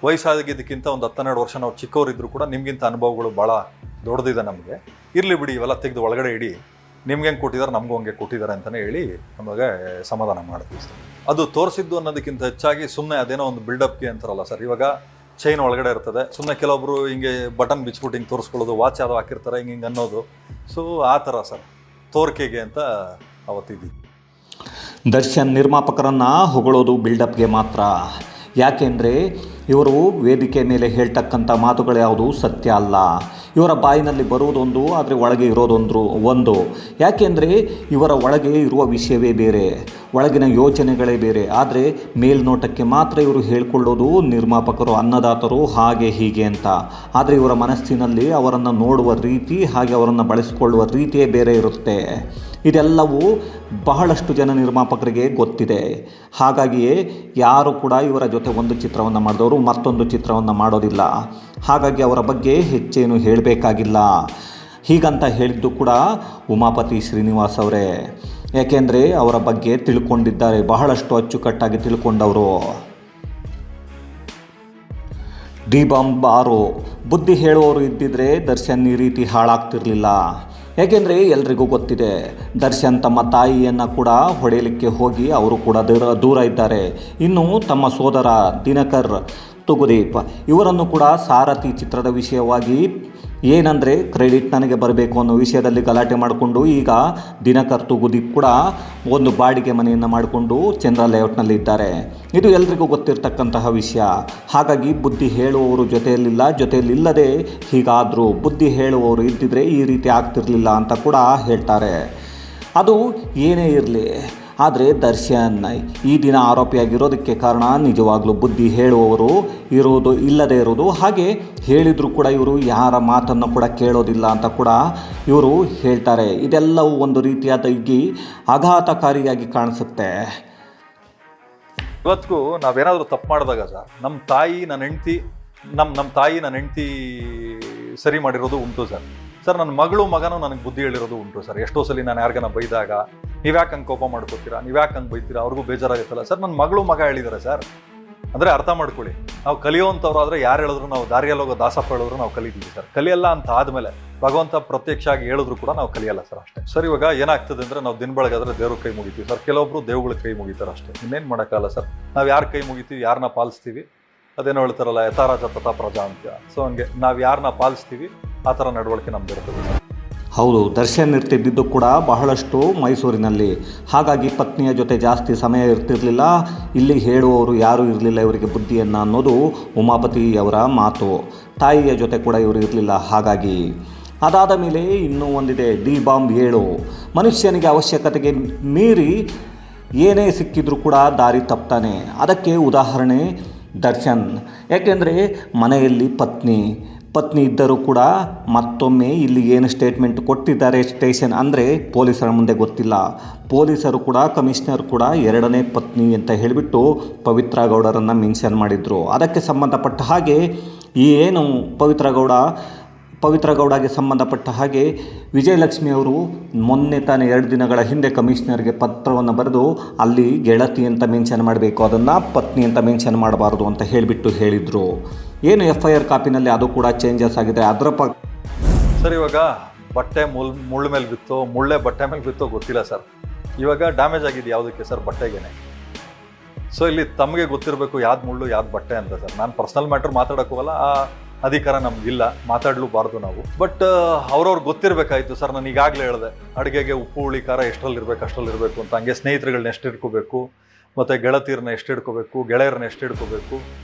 ವಯಸ್ಸಾಗಿದ್ದಕ್ಕಿಂತ ಒಂದು 10-12 ವರ್ಷ ನಾವು ಚಿಕ್ಕವರಿದ್ರು ಕೂಡ ನಿಮಗಿಂತ ಅನುಭವಗಳು ಭಾಳ ದೊಡ್ಡದಿದೆ ನಮಗೆ. ಇರಲಿ ಬಿಡಿ ಇವೆಲ್ಲ ತೆಗೆದು ಒಳಗಡೆ ಇಡಿ, ನಿಮ್ಗೆ ಹೆಂಗೆ ಕೊಟ್ಟಿದ್ದಾರೆ ನಮಗೂ ಹಂಗೆ ಕೊಟ್ಟಿದ್ದಾರೆ ಅಂತಲೇ ಹೇಳಿ ನಮಗೆ ಸಮಾಧಾನ ಮಾಡ್ತೀವಿ ಸರ್. ಅದು ತೋರಿಸಿದ್ದು ಅನ್ನೋದಕ್ಕಿಂತ ಹೆಚ್ಚಾಗಿ ಸುಮ್ಮನೆ ಅದೇನೋ ಒಂದು ಬಿಲ್ಡಪ್ಗೆ ಅಂತಾರಲ್ಲ ಸರ್, ಇವಾಗ ಚೈನ್ ಒಳಗಡೆ ಇರ್ತದೆ, ಸುಮ್ಮನೆ ಕೆಲವೊಬ್ರು ಹಿಂಗೆ ಬಟನ್ ಬಿಚ್ಬಿಟ್ಟು ಹಿಂಗೆ ತೋರಿಸ್ಕೊಳ್ಳೋದು, ವಾಚ್ ಯಾವ್ದು ಹಾಕಿರ್ತಾರೆ ಹಿಂಗೆ ಅನ್ನೋದು. ಸೊ ಆ ಥರ ಸರ್ ತೋರಿಕೆಗೆ ಅಂತ ಅವತ್ತಿದ್ದೀವಿ. ದರ್ಶನ್ ನಿರ್ಮಾಪಕರನ್ನು ಹೊಗಳೋದು ಬಿಲ್ಡಪ್ಗೆ ಮಾತ್ರ. ಯಾಕೆಂದರೆ ಇವರು ವೇದಿಕೆ ಮೇಲೆ ಹೇಳ್ತಕ್ಕಂಥ ಮಾತುಗಳು ಯಾವುದು ಸತ್ಯ ಅಲ್ಲ. ಇವರ ಬಾಯಿನಲ್ಲಿ ಬರುವುದೊಂದು, ಆದರೆ ಒಳಗೆ ಇರೋದೊಂದು. ಯಾಕೆಂದರೆ ಇವರ ಒಳಗೆ ಇರುವ ವಿಷಯವೇ ಬೇರೆ, ಒಳಗಿನ ಯೋಚನೆಗಳೇ ಬೇರೆ. ಆದರೆ ಮೇಲ್ನೋಟಕ್ಕೆ ಮಾತ್ರ ಇವರು ಹೇಳ್ಕೊಳ್ಳೋದು ನಿರ್ಮಾಪಕರು, ಅನ್ನದಾತರು, ಹಾಗೆ ಹೀಗೆ ಅಂತ. ಆದರೆ ಇವರ ಮನಸ್ಸಿನಲ್ಲಿ ಅವರನ್ನು ನೋಡುವ ರೀತಿ, ಹಾಗೆ ಅವರನ್ನು ಬಳಸಿಕೊಳ್ಳುವ ರೀತಿಯೇ ಬೇರೆ ಇರುತ್ತೆ. ಇದೆಲ್ಲವೂ ಬಹಳಷ್ಟು ಜನ ನಿರ್ಮಾಪಕರಿಗೆ ಗೊತ್ತಿದೆ. ಹಾಗಾಗಿಯೇ ಯಾರು ಕೂಡ ಇವರ ಜೊತೆ ಒಂದು ಚಿತ್ರವನ್ನು ಮಾಡಿದವರು ಮತ್ತೊಂದು ಚಿತ್ರವನ್ನು ಮಾಡೋದಿಲ್ಲ. ಹಾಗಾಗಿ ಅವರ ಬಗ್ಗೆ ಹೆಚ್ಚೇನು ಹೇಳಬೇಕಾಗಿಲ್ಲ. ಹೀಗಂತ ಹೇಳಿದ್ದು ಕೂಡ ಉಮಾಪತಿ ಶ್ರೀನಿವಾಸ್ ಅವರೇ. ಯಾಕೆಂದರೆ ಅವರ ಬಗ್ಗೆ ತಿಳ್ಕೊಂಡಿದ್ದಾರೆ, ಬಹಳಷ್ಟು ಅಚ್ಚುಕಟ್ಟಾಗಿ ತಿಳ್ಕೊಂಡವರು. ಡಿ ಬಾಂಬ್ 6 ಬುದ್ಧಿ ಹೇಳುವವರು ಇದ್ದಿದ್ರೆ ದರ್ಶನ್ ಈ ರೀತಿ ಹಾಳಾಗ್ತಿರ್ಲಿಲ್ಲ. ಯಾಕೆಂದರೆ ಎಲ್ರಿಗೂ ಗೊತ್ತಿದೆ, ದರ್ಶನ್ ತಮ್ಮ ತಾಯಿಯನ್ನು ಕೂಡ ಹೊಡೆಯಲಿಕ್ಕೆ ಹೋಗಿ ಅವರು ಕೂಡ ದೂರ ಇದ್ದಾರೆ. ಇನ್ನು ತಮ್ಮ ಸೋದರ ದಿನಕರ್ ತುಗುದೀಪ್ ಇವರನ್ನು ಕೂಡ ಸಾರಥಿ ಚಿತ್ರದ ವಿಷಯವಾಗಿ ಏನಂದರೆ ಕ್ರೆಡಿಟ್ ನನಗೆ ಬರಬೇಕು ಅನ್ನೋ ವಿಷಯದಲ್ಲಿ ಗಲಾಟೆ ಮಾಡಿಕೊಂಡು ಈಗ ದಿನಕರ್ ತುಗುದೀಪ್ ಕೂಡ ಒಂದು ಬಾಡಿಗೆ ಮನೆಯನ್ನು ಮಾಡಿಕೊಂಡು ಚಂದ್ರ ಲೇಔಟ್ನಲ್ಲಿ ಇದ್ದಾರೆ. ಇದು ಎಲ್ರಿಗೂ ಗೊತ್ತಿರತಕ್ಕಂತಹ ವಿಷಯ. ಹಾಗಾಗಿ ಬುದ್ಧಿ ಹೇಳುವವರು ಜೊತೆಯಲ್ಲಿಲ್ಲದೆ ಹೀಗಾದರೂ ಬುದ್ಧಿ ಹೇಳುವವರು ಇದ್ದಿದ್ರೆ ಈ ರೀತಿ ಆಗ್ತಿರಲಿಲ್ಲ ಅಂತ ಕೂಡ ಹೇಳ್ತಾರೆ. ಅದು ಏನೇ ಇರಲಿ, ಆದರೆ ದರ್ಶನ್ ಈ ದಿನ ಆರೋಪಿಯಾಗಿರೋದಕ್ಕೆ ಕಾರಣ ನಿಜವಾಗ್ಲೂ ಬುದ್ಧಿ ಹೇಳುವವರು ಇಲ್ಲದೇ ಇರೋದು. ಹಾಗೆ ಹೇಳಿದರೂ ಕೂಡ ಇವರು ಯಾರ ಮಾತನ್ನು ಕೂಡ ಕೇಳೋದಿಲ್ಲ ಅಂತ ಕೂಡ ಇವರು ಹೇಳ್ತಾರೆ. ಇದೆಲ್ಲವೂ ಒಂದು ರೀತಿಯಾಗಿ ಆಘಾತಕಾರಿಯಾಗಿ ಕಾಣಿಸುತ್ತೆ. ಇವತ್ತಿಗೂ ನಾವೇನಾದರೂ ತಪ್ಪು ಮಾಡಿದಾಗ ಸರ್, ನಮ್ಮ ತಾಯಿ ನನ್ನ ಹೆಂಡತಿ ಸರಿ ಮಾಡಿರೋದು ಉಂಟು ಸರ್. ನನ್ನ ಮಗನೂ ನನಗೆ ಬುದ್ಧಿ ಹೇಳಿರೋದು ಉಂಟು ಸರ್. ಎಷ್ಟೋ ಸಲ ನಾನು ಯಾರಿಗಾನ ಬೈದಾಗ ನೀವ್ಯಾಕೆ ಹಂಗೆ ಕೋಪ ಮಾಡ್ಕೋತೀರಾ, ನೀವ್ಯಾಕೆ ಹಂಗೆ ಬೈತೀರಾ, ಅವ್ರಿಗೂ ಬೇಜಾರಾಗುತ್ತಲ್ಲ ಸರ್. ನನ್ನ ಮಗ ಹೇಳಿದ್ದಾರೆ ಸರ್. ಅಂದರೆ ಅರ್ಥ ಮಾಡ್ಕೊಳ್ಳಿ, ನಾವು ಕಲಿಯೋವಂಥವ್ರು ಆದರೆ ಯಾರು ಹೇಳಿದ್ರು, ನಾವು ದಾರಿಯಲ್ಲಿ ಹೋಗೋ ದಾಸಪ್ಪ ಹೇಳಿದ್ರು ನಾವು ಕಲಿತೀವಿ ಸರ್. ಕಲಿಯಲ್ಲ ಅಂತ ಆದಮೇಲೆ ಭಗವಂತ ಪ್ರತ್ಯಕ್ಷ ಆಗಿ ಹೇಳಿದ್ರು ಕೂಡ ನಾವು ಕಲಿಯಲ್ಲ ಸರ್ ಅಷ್ಟೇ. ಸರ್ ಇವಾಗ ಏನಾಗ್ತದೆ ಅಂದರೆ ನಾವು ದಿನ ಬೆಳಗಾದ್ರೆ ದೇವ್ರ ಕೈ ಮುಗಿತೀವಿ ಸರ್, ಕೆಲವೊಬ್ರು ದೇವುಗಳ ಕೈ ಮುಗಿತಾರೆ ಅಷ್ಟೇ, ಇನ್ನೇನು ಮಾಡೋಕ್ಕಲ್ಲ ಸರ್. ನಾವು ಯಾರ ಕೈ ಮುಗಿತೀವಿ, ಯಾರನ್ನ ಪಾಲಿಸ್ತೀವಿ, ಅದೇನೋ ಹೇಳ್ತಾರಲ್ಲ ಯಥಾರಾಜ ತಥಾ ಪ್ರಜಾ ಅಂತ. ಸೊ ಹಂಗೆ ನಾವು ಯಾರನ್ನ ಪಾಲಿಸ್ತೀವಿ ಆ ಥರ ನಡವಳಿಕೆ ನಮ್ದು ಇರ್ತದೆ ಸರ್. ಹೌದು, ದರ್ಶನ್ ಇರ್ತಿದ್ದು ಕೂಡ ಬಹಳಷ್ಟು ಮೈಸೂರಿನಲ್ಲಿ. ಹಾಗಾಗಿ ಪತ್ನಿಯ ಜೊತೆ ಜಾಸ್ತಿ ಸಮಯ ಇರ್ತಿರಲಿಲ್ಲ. ಇಲ್ಲಿ ಹೇಳುವವರು ಯಾರೂ ಇರಲಿಲ್ಲ ಇವರಿಗೆ ಬುದ್ಧಿಯನ್ನು ಅನ್ನೋದು ಉಮಾಪತಿಯವರ ಮಾತು. ತಾಯಿಯ ಜೊತೆ ಕೂಡ ಇವರು ಇರಲಿಲ್ಲ. ಹಾಗಾಗಿ ಅದಾದ ಮೇಲೆ ಇನ್ನೂ ಒಂದಿದೆ, ಡಿ ಬಾಂಬ್ 7 ಮನುಷ್ಯನಿಗೆ ಅವಶ್ಯಕತೆಗೆ ಮೀರಿ ಏನೇ ಸಿಕ್ಕಿದ್ರೂ ಕೂಡ ದಾರಿ ತಪ್ತಾನೆ. ಅದಕ್ಕೆ ಉದಾಹರಣೆ ದರ್ಶನ್. ಯಾಕೆಂದರೆ ಮನೆಯಲ್ಲಿ ಪತ್ನಿ ಇದ್ದರೂ ಕೂಡ ಮತ್ತೊಮ್ಮೆ ಇಲ್ಲಿ ಏನು ಸ್ಟೇಟ್ಮೆಂಟ್ ಕೊಟ್ಟಿದ್ದಾರೆ ಸ್ಟೇಷನ್ ಅಂದರೆ ಪೊಲೀಸರ ಮುಂದೆ ಗೊತ್ತಿಲ್ಲ. ಪೊಲೀಸರು ಕೂಡ ಕಮಿಷನರ್ ಕೂಡ 2ನೇ ಪತ್ನಿ ಅಂತ ಹೇಳಿಬಿಟ್ಟು ಪವಿತ್ರ ಗೌಡರನ್ನು ಮೆನ್ಷನ್ ಮಾಡಿದರು. ಅದಕ್ಕೆ ಸಂಬಂಧಪಟ್ಟ ಹಾಗೆ ಏನು ಪವಿತ್ರ ಗೌಡಗೆ ಸಂಬಂಧಪಟ್ಟ ಹಾಗೆ ವಿಜಯಲಕ್ಷ್ಮಿ ಅವರು ಮೊನ್ನೆ ತಾನೇ 2 ದಿನಗಳ ಹಿಂದೆ ಕಮಿಷನರ್ಗೆ ಪತ್ರವನ್ನು ಬರೆದು ಅಲ್ಲಿ ಗೆಳತಿ ಅಂತ ಮೆನ್ಷನ್ ಮಾಡಬೇಕು, ಅದನ್ನು ಪತ್ನಿ ಅಂತ ಮೆನ್ಷನ್ ಮಾಡಬಾರ್ದು ಅಂತ ಹೇಳಿದರು. ಏನು FIR ಕಾಪಿನಲ್ಲಿ ಅದು ಕೂಡ ಚೇಂಜಸ್ ಆಗಿದೆ. ಅದರ ಸರ್ ಇವಾಗ ಬಟ್ಟೆ ಮುಳ್ಳು ಮೇಲೆ ಬಿತ್ತೋ, ಮುಳ್ಳೆ ಬಟ್ಟೆ ಮೇಲೆ ಬಿತ್ತೋ ಗೊತ್ತಿಲ್ಲ ಸರ್. ಇವಾಗ ಡ್ಯಾಮೇಜ್ ಆಗಿದೆ ಯಾವುದಕ್ಕೆ ಸರ್? ಬಟ್ಟೆಗೇನೆ. ಸೊ ಇಲ್ಲಿ ತಮಗೆ ಗೊತ್ತಿರಬೇಕು ಯಾವ್ದು ಮುಳ್ಳು ಯಾವ್ದು ಬಟ್ಟೆ ಅಂತ ಸರ್. ನಾನು ಪರ್ಸನಲ್ ಮ್ಯಾಟ್ರ್ ಮಾತಾಡೋಕ್ಕೋಗಲ್ಲ, ಆ ಅಧಿಕಾರ ನಮಗಿಲ್ಲ, ಮಾತಾಡಲೂಬಾರ್ದು ನಾವು. ಬಟ್ ಅವ್ರವ್ರಿಗೆ ಗೊತ್ತಿರಬೇಕಾಯ್ತು ಸರ್. ನಾನು ಈಗಾಗಲೇ ಹೇಳಿದೆ, ಅಡುಗೆಗೆ ಉಪ್ಪು ಹುಳಿ ಖಾರ ಎಷ್ಟರಲ್ಲಿರ್ಬೇಕು ಅಷ್ಟರಲ್ಲಿರಬೇಕು ಅಂತ. ಹಂಗೆ ಸ್ನೇಹಿತರುಗಳನ್ನ ಎಷ್ಟು ಇಟ್ಕೋಬೇಕು, ಮತ್ತು ಗೆಳತಿಯರನ್ನ ಎಷ್ಟು ಹಿಡ್ಕೋಬೇಕು, ಗೆಳೆಯರನ್ನ ಎಷ್ಟು ಹಿಡ್ಕೋಬೇಕು,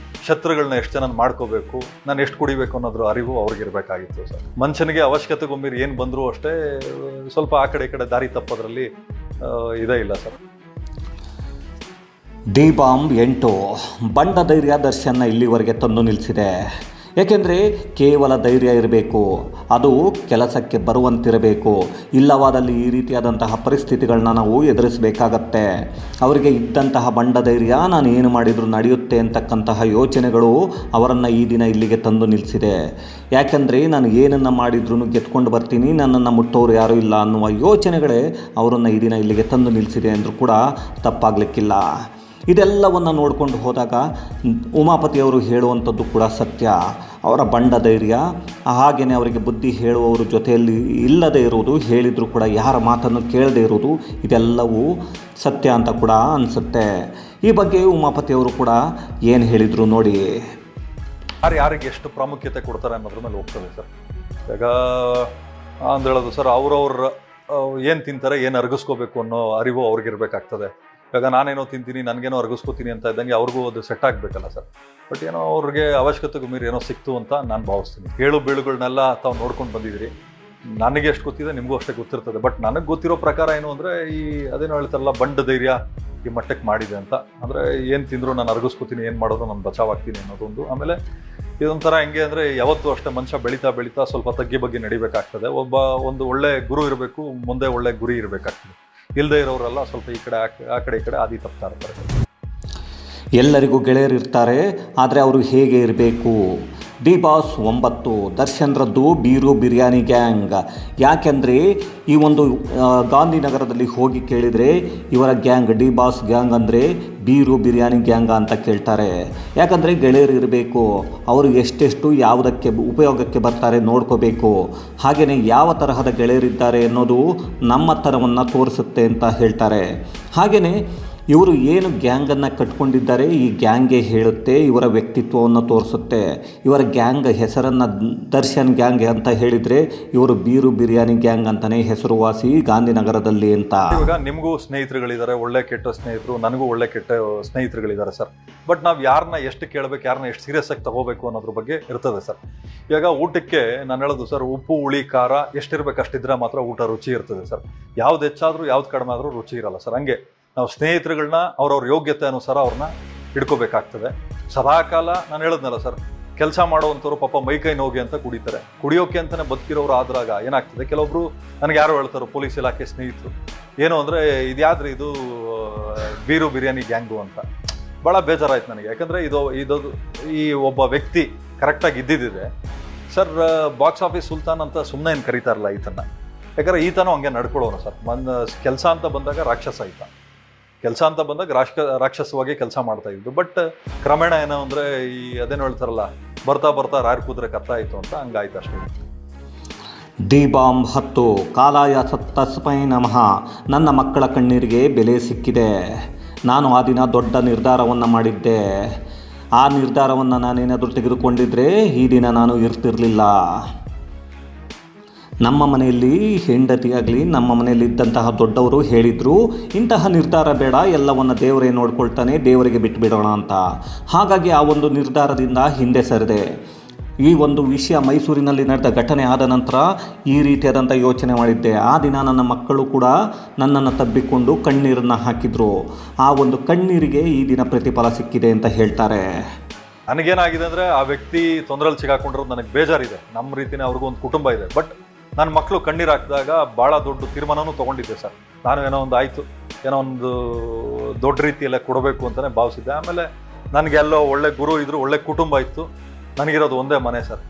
ಶತ್ರುಗಳನ್ನ ಎಷ್ಟು ಜನ ಮಾಡ್ಕೋಬೇಕು, ನಾನು ಎಷ್ಟು ಕುಡಿಬೇಕು ಅನ್ನೋದ್ರ ಅರಿವು ಅವ್ರಿಗಿರ್ಬೇಕಾಗಿತ್ತು ಸರ್. ಮನುಷ್ಯನಿಗೆ ಅವಶ್ಯಕತೆಗೊಮ್ಮಿರು ಏನು ಬಂದರೂ ಅಷ್ಟೇ ಸ್ವಲ್ಪ ಆ ಕಡೆ ಈ ಕಡೆ ದಾರಿ ತಪ್ಪೋದ್ರಲ್ಲಿ ಇದೇ ಇಲ್ಲ ಸರ್. ಡಿ ಬಾಂಬ್ 8 ಬಂಡ ಧೈರ್ಯ ದರ್ಶನ್ನ ಇಲ್ಲಿವರೆಗೆ ತಂದು ನಿಲ್ಲಿಸಿದೆ. ಏಕೆಂದರೆ ಕೇವಲ ಧೈರ್ಯ ಇರಬೇಕು, ಅದು ಕೆಲಸಕ್ಕೆ ಬರುವಂತಿರಬೇಕು. ಇಲ್ಲವಾದಲ್ಲಿ ಈ ರೀತಿಯಾದಂತಹ ಪರಿಸ್ಥಿತಿಗಳನ್ನ ನಾವು ಎದುರಿಸಬೇಕಾಗತ್ತೆ. ಅವರಿಗೆ ಇದ್ದಂತಹ ಬಂಡ ಧೈರ್ಯ, ನಾನು ಏನು ಮಾಡಿದರೂ ನಡೆಯುತ್ತೆ ಅಂತಕ್ಕಂತಹ ಯೋಚನೆಗಳು ಅವರನ್ನು ಈ ದಿನ ಇಲ್ಲಿಗೆ ತಂದು ನಿಲ್ಲಿಸಿದೆ. ಯಾಕೆಂದರೆ ನಾನು ಏನನ್ನು ಮಾಡಿದ್ರೂ ಗೆದ್ಕೊಂಡು ಬರ್ತೀನಿ, ನನ್ನನ್ನು ಮುಟ್ಟೋರು ಯಾರೂ ಇಲ್ಲ ಅನ್ನುವ ಯೋಚನೆಗಳೇ ಅವರನ್ನು ಈ ದಿನ ಇಲ್ಲಿಗೆ ತಂದು ನಿಲ್ಲಿಸಿದೆ ಅಂದರೂ ಕೂಡ ತಪ್ಪಾಗಲಿಕ್ಕಿಲ್ಲ. ಇದೆಲ್ಲವನ್ನು ನೋಡಿಕೊಂಡು ಹೋದಾಗ ಉಮಾಪತಿಯವರು ಹೇಳುವಂಥದ್ದು ಕೂಡ ಸತ್ಯ. ಅವರ ಬಂಡ ಧೈರ್ಯ, ಹಾಗೆಯೇ ಅವರಿಗೆ ಬುದ್ಧಿ ಹೇಳುವವರು ಜೊತೆಯಲ್ಲಿ ಇಲ್ಲದೇ ಇರುವುದು, ಹೇಳಿದರೂ ಕೂಡ ಯಾರ ಮಾತನ್ನು ಕೇಳದೇ ಇರುವುದು, ಇದೆಲ್ಲವೂ ಸತ್ಯ ಅಂತ ಕೂಡ ಅನಿಸುತ್ತೆ. ಈ ಬಗ್ಗೆ ಉಮಾಪತಿಯವರು ಕೂಡ ಏನು ಹೇಳಿದರು ನೋಡಿ. ಯಾರಿಗೆ ಎಷ್ಟು ಪ್ರಾಮುಖ್ಯತೆ ಕೊಡ್ತಾರೆ ಅನ್ನೋದ್ರ ಮೇಲೆ ಹೋಗ್ತದೆ ಸರ್. ಈಗ ಅಂತ ಹೇಳೋದು ಸರ್, ಅವ್ರವ್ರ ಏನು ತಿಂತಾರೆ, ಏನು ಅರಗಿಸ್ಕೋಬೇಕು ಅನ್ನೋ ಅರಿವು ಅವ್ರಿಗಿರ್ಬೇಕಾಗ್ತದೆ. ಇವಾಗ ನಾನೇನೋ ತಿಂತೀನಿ, ನನಗೇನೋ ಅರಗಿಸ್ಕೋತೀನಿ ಅಂತ ಇದ್ದಂಗೆ ಅವ್ರಿಗೂ ಅದು ಸೆಟ್ ಆಗಬೇಕಲ್ಲ ಸರ್. ಬಟ್ ಏನೋ ಅವ್ರಿಗೆ ಅವಶ್ಯಕತೆಗೂ ಮೀರಿ ಏನೋ ಸಿಕ್ತು ಅಂತ ನಾನು ಭಾವಿಸ್ತೀನಿ. ಹೇಳು ಬೀಳುಗಳನ್ನೆಲ್ಲ ತಾವು ನೋಡ್ಕೊಂಡು ಬಂದಿದ್ದೀರಿ. ನನಗೆ ಎಷ್ಟು ಗೊತ್ತಿದೆ ನಿಮಗೂ ಅಷ್ಟೇ ಗೊತ್ತಿರ್ತದೆ. ಬಟ್ ನನಗೆ ಗೊತ್ತಿರೋ ಪ್ರಕಾರ ಏನು ಅಂದರೆ, ಅದೇನೋ ಹೇಳ್ತಾರಲ್ಲ, ಬಂಡ ಧೈರ್ಯ ಈ ಮಟ್ಟಕ್ಕೆ ಮಾಡಿದೆ ಅಂತ. ಅಂದರೆ ಏನು ತಿಂದರೂ ನಾನು ಅರಗಿಸ್ಕೋತೀನಿ, ಏನು ಮಾಡೋದು ನಾನು ಬಚಾವಾಗ್ತೀನಿ ಅನ್ನೋದೊಂದು. ಆಮೇಲೆ ಇದೊಂಥರ ಹೆಂಗೆ ಅಂದರೆ, ಯಾವತ್ತೂ ಅಷ್ಟೇ ಮನುಷ್ಯ ಬೆಳೀತಾ ಸ್ವಲ್ಪ ತಗ್ಗಿ ಬಗ್ಗೆ ನಡಿಬೇಕಾಗ್ತದೆ. ಒಂದು ಒಳ್ಳೆ ಗುರು ಇರಬೇಕು, ಮುಂದೆ ಒಳ್ಳೆ ಗುರಿ ಇರಬೇಕಾಗ್ತದೆ. ಇಲ್ಲದೆ ಇರೋರೆಲ್ಲ ಸ್ವಲ್ಪ ಈ ಕಡೆ ಆದಿ ತಪ್ತಾ ಇರ್ತಾರೆ. ಎಲ್ಲರಿಗೂ ಗೆಳೆಯರಿರ್ತಾರೆ, ಆದರೆ ಅವರು ಹೇಗೆ ಇರಬೇಕು, ಡಿ ಬಾಸ್ 9 ದರ್ಶನ್ರದ್ದು ಬೀರು ಬಿರಿಯಾನಿ ಗ್ಯಾಂಗ್. ಯಾಕೆಂದರೆ ಈ ಒಂದು ಗಾಂಧಿನಗರದಲ್ಲಿ ಹೋಗಿ ಕೇಳಿದರೆ ಇವರ ಗ್ಯಾಂಗ್ ಡಿ ಬಾಸ್ ಗ್ಯಾಂಗ್ ಅಂದರೆ ಬೀರು ಬಿರಿಯಾನಿ ಗ್ಯಾಂಗ ಅಂತ ಕೇಳ್ತಾರೆ. ಯಾಕಂದರೆ ಗೆಳೆಯರು ಇರಬೇಕು, ಅವರು ಎಷ್ಟೆಷ್ಟು ಯಾವುದಕ್ಕೆ ಉಪಯೋಗಕ್ಕೆ ಬರ್ತಾರೆ ನೋಡ್ಕೋಬೇಕು. ಹಾಗೆಯೇ ಯಾವ ತರಹದ ಗೆಳೆಯರಿದ್ದಾರೆ ಅನ್ನೋದು ನಮ್ಮತನವನ್ನು ತೋರಿಸುತ್ತೆ ಅಂತ ಹೇಳ್ತಾರೆ. ಹಾಗೆಯೇ ಇವರು ಏನು ಗ್ಯಾಂಗನ್ನು ಕಟ್ಕೊಂಡಿದ್ದಾರೆ ಈ ಗ್ಯಾಂಗೇ ಹೇಳುತ್ತೆ, ಇವರ ವ್ಯಕ್ತಿತ್ವವನ್ನು ತೋರಿಸುತ್ತೆ. ಇವರ ಗ್ಯಾಂಗ್ ಹೆಸರನ್ನು ದರ್ಶನ್ ಗ್ಯಾಂಗ್ ಅಂತ ಹೇಳಿದರೆ ಇವರು ಬೀರು ಬಿರಿಯಾನಿ ಗ್ಯಾಂಗ್ ಅಂತಲೇ ಹೆಸರುವಾಸಿ ಗಾಂಧಿನಗರದಲ್ಲಿ ಅಂತ. ಇವಾಗ ನಿಮಗೂ ಸ್ನೇಹಿತರುಗಳಿದ್ದಾರೆ, ಒಳ್ಳೆ ಕೆಟ್ಟ ಸ್ನೇಹಿತರು, ನನಗೂ ಒಳ್ಳೆ ಕೆಟ್ಟ ಸ್ನೇಹಿತರುಗಳಿದ್ದಾರೆ ಸರ್. ಬಟ್ ನಾವು ಯಾರನ್ನ ಎಷ್ಟು ಕೇಳಬೇಕು, ಯಾರನ್ನ ಎಷ್ಟು ಸೀರಿಯಸ್ ಆಗಿ ತಗೋಬೇಕು ಅನ್ನೋದ್ರ ಬಗ್ಗೆ ಇರ್ತದೆ ಸರ್. ಇವಾಗ ಊಟಕ್ಕೆ ನಾನು ಹೇಳೋದು ಸರ್, ಉಪ್ಪು ಹುಳಿ ಖಾರ ಎಷ್ಟಿರ್ಬೇಕು ಅಷ್ಟಿದ್ರೆ ಮಾತ್ರ ಊಟ ರುಚಿ ಇರ್ತದೆ ಸರ್. ಯಾವ್ದು ಹೆಚ್ಚಾದರೂ ಯಾವ್ದು ಕಡಿಮೆ ಆದರೂ ರುಚಿ ಇರಲ್ಲ ಸರ್. ಹಂಗೆ ನಾವು ಸ್ನೇಹಿತರುಗಳನ್ನ ಅವ್ರವ್ರ ಯೋಗ್ಯತೆ ಅನುಸಾರ ಅವ್ರನ್ನ ಹಿಡ್ಕೋಬೇಕಾಗ್ತದೆ. ಸದಾಕಾಲ ನಾನು ಹೇಳಿದ್ನಲ್ಲ ಸರ್, ಕೆಲಸ ಮಾಡುವಂಥವ್ರು ಪಾಪ ಮೈಕೈ ನೋಗಿ ಅಂತ ಕುಡಿತಾರೆ. ಕುಡಿಯೋಕೆ ಅಂತಲೇ ಬದುಕಿರೋರು ಆದ್ರಾಗ ಏನಾಗ್ತದೆ, ಕೆಲವೊಬ್ರು ನನಗೆ ಯಾರೋ ಹೇಳ್ತಾರೆ ಪೊಲೀಸ್ ಇಲಾಖೆ ಸ್ನೇಹಿತರು, ಏನು ಅಂದರೆ ಇದ್ಯಾದ್ರಿ ಇದು ಬೀರು ಬಿರಿಯಾನಿ ಗ್ಯಾಂಗು ಅಂತ. ಭಾಳ ಬೇಜಾರಾಯ್ತು ನನಗೆ. ಯಾಕಂದರೆ ಇದು ಈ ಒಬ್ಬ ವ್ಯಕ್ತಿ ಕರೆಕ್ಟಾಗಿ ಇದ್ದಿದ್ದಿದೆ ಸರ್. ಬಾಕ್ಸ್ ಆಫೀಸ್ ಸುಲ್ತಾನ್ ಅಂತ ಸುಮ್ಮನೆ ಏನು ಕರೀತಾರಲ್ಲ ಈತನ, ಯಾಕಂದರೆ ಈತನೂ ಹಂಗೆ ನಡ್ಕೊಳ್ಳೋನು ಸರ್. ಕೆಲಸ ಅಂತ ಬಂದಾಗ ರಾಕ್ಷಸ ಆಯ್ತ, ಕೆಲಸ ಅಂತ ಬಂದಾಗ ರಾಕ್ಷಸವಾಗಿ ಕೆಲಸ ಮಾಡ್ತಾ ಇದ್ದು. ಬಟ್ ಕ್ರಮೇಣ ಏನೋ ಅಂದರೆ ಅದೇನು ಹೇಳ್ತಾರಲ್ಲ, ಬರ್ತಾ ಬರ್ತಾ ರಾಯರ್ ಕೂದ್ರೆ ಕತ್ತ ಆಯಿತು ಅಂತ ಹಂಗಾಯ್ತು ಅಷ್ಟೇ. ಡಿ ಬಾಂಬ್ 10 ಕಾಲಾಯ ತಸ್ಮೈ ನಮಃ. ನನ್ನ ಮಕ್ಕಳ ಕಣ್ಣೀರಿಗೆ ಬೆಲೆ ಸಿಕ್ಕಿದೆ. ನಾನು ಆ ದಿನ ದೊಡ್ಡ ನಿರ್ಧಾರವನ್ನು ಮಾಡಿದ್ದೆ. ಆ ನಿರ್ಧಾರವನ್ನು ನಾನೇನಾದರೂ ತೆಗೆದುಕೊಂಡಿದ್ದರೆ ಈ ದಿನ ನಾನು ಇರ್ತಿರಲಿಲ್ಲ. ನಮ್ಮ ಮನೆಯಲ್ಲಿ ಹೆಂಡತಿಯಾಗಲಿ ನಮ್ಮ ಮನೆಯಲ್ಲಿದ್ದಂತಹ ದೊಡ್ಡವರು ಹೇಳಿದರು, ಇಂತಹ ನಿರ್ಧಾರ ಬೇಡ, ಎಲ್ಲವನ್ನು ದೇವರೇ ನೋಡ್ಕೊಳ್ತಾನೆ, ದೇವರಿಗೆ ಬಿಟ್ಟುಬಿಡೋಣ ಅಂತ. ಹಾಗಾಗಿ ಆ ಒಂದು ನಿರ್ಧಾರದಿಂದ ಹಿಂದೆ ಸರಿದೆ. ಈ ಒಂದು ವಿಷಯ ಮೈಸೂರಿನಲ್ಲಿ ನಡೆದ ಘಟನೆ ಆದ ನಂತರ ಈ ರೀತಿಯಾದಂಥ ಯೋಚನೆ ಮಾಡಿದ್ದೆ. ಆ ದಿನ ನನ್ನ ಮಕ್ಕಳು ಕೂಡ ನನ್ನನ್ನು ತಬ್ಬಿಕೊಂಡು ಕಣ್ಣೀರನ್ನು ಹಾಕಿದರು. ಆ ಒಂದು ಕಣ್ಣೀರಿಗೆ ಈ ದಿನ ಪ್ರತಿಫಲ ಸಿಕ್ಕಿದೆ ಅಂತ ಹೇಳ್ತಾರೆ. ನನಗೇನಾಗಿದೆ ಅಂದರೆ, ಆ ವ್ಯಕ್ತಿ ತೊಂದರೆಯಲ್ಲಿ ಸಿಗಾಕೊಂಡಿರೋದು ನನಗೆ ಬೇಜಾರಿದೆ. ನಮ್ಮ ರೀತಿಯೇ ಅವ್ರಿಗೂ ಒಂದು ಕುಟುಂಬ ಇದೆ. ಬಟ್ ನನ್ನ ಮಕ್ಕಳು ಕಣ್ಣೀರು ಹಾಕಿದಾಗ ಭಾಳ ದೊಡ್ಡ ತೀರ್ಮಾನವೂ ತೊಗೊಂಡಿದ್ದೆ ಸರ್. ನಾನು ಏನೋ ಒಂದು ದೊಡ್ಡ ರೀತಿಯಲ್ಲೇ ಕೊಡಬೇಕು ಅಂತಲೇ ಭಾವಿಸಿದ್ದೆ. ಆಮೇಲೆ ನನಗೆಲ್ಲೋ ಒಳ್ಳೆ ಗುರು ಇದ್ದರು, ಒಳ್ಳೆ ಕುಟುಂಬ ಇತ್ತು. ನನಗಿರೋದು ಒಂದೇ ಮನೆ ಸರ್,